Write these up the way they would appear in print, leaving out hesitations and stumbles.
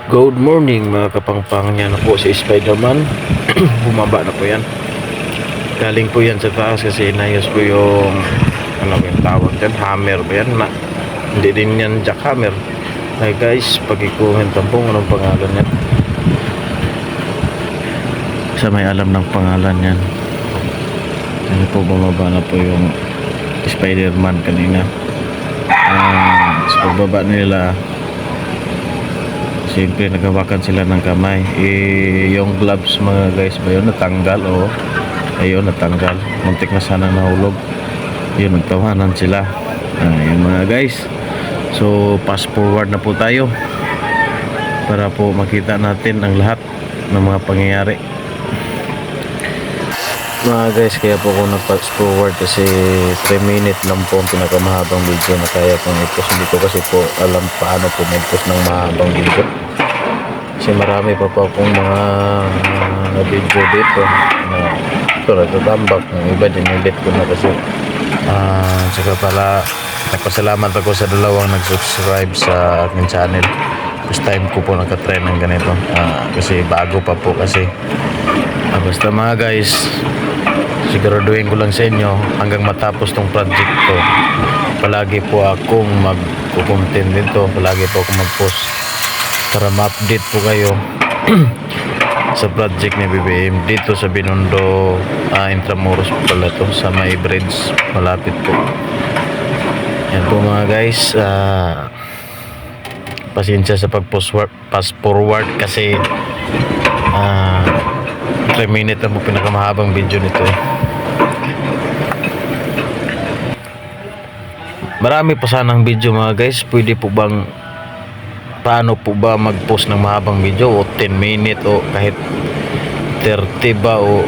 Good morning mga kapangpang, yan na po si Spider-Man. Bumaba na po yan. Galing po yan sa taas kasi inayos po yung ano yung tawag dyan, hammer ba yan na, hindi din yan jackhammer. Hi guys, pag-ikuhin tampong anong pangalan yan, sa may alam ng pangalan yan. Ano po, bumaba na po yung Spider-Man kanina. Sa pagbaba nila, siyempre naghawakan sila ng kamay. Yung gloves mga guys ba yun, natanggal o ayun, natanggal. Muntik na sana nahulog. Yun, nagtawanan sila. Yun mga guys. So fast forward na po tayo para po makita natin ang lahat ng mga pangyayari mga guys. Kaya po ako nag-fast forward kasi 3 minutes lang po ang pinakamahabang video na kaya kong i-post dito, kasi po alam paano po mag-post ng mahabang video. Kasi marami pa po akong mga video dito na ito natatambak. Yung iba dinilit ko na kasi saka pala nagpasalamat ako sa dalawang nag-subscribe sa aking channel. First time ko po nakatry ng ganito kasi bago pa po kasi basta mga guys, siguraduhin ko lang sa inyo hanggang matapos tong project ko, palagi po akong mag-content dito, palagi po akong mag-post para ma-update po kayo sa project ni BBM dito sa Binondo, Intramuros pala to, sa may bridge malapit po. Yan po mga guys, pasensya sa pag-fast forward kasi 3 minutes lang po pinakamahabang video nito Marami pa sanang video mga guys. Pwede po bang, paano po ba mag-post ng mahabang video o 10 minutes o kahit 30 ba o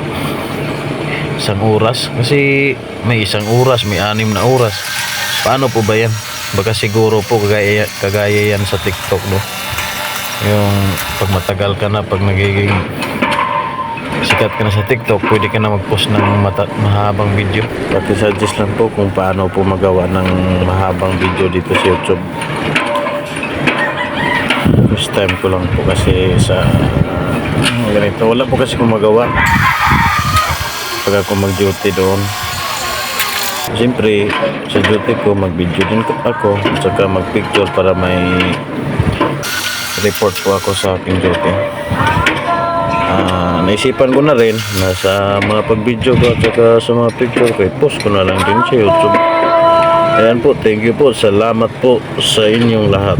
1 oras? Kasi may 1 oras, may 6 na oras. Paano po ba yan? Baka siguro po kagaya yan sa TikTok, no? Yung pag matagal ka na, pag nagiging sikat ka na sa TikTok, pwede ka na mag-post ng mahabang video. Paki-suggest lang po kung paano po magawa ng mahabang video dito sa YouTube. First time ko lang po kasi sa ganito. Wala po kasi kung magawa pag ako mag-duty doon. Siyempre sa duty ko, mag-video din ako at saka mag-picture para may report po ako sa aking duty. Naisipan ko na rin na sa mga pag-video ko at saka sa mga picture ko, post ko na lang din sa YouTube. Ayan po, thank you po, salamat po sa inyong lahat.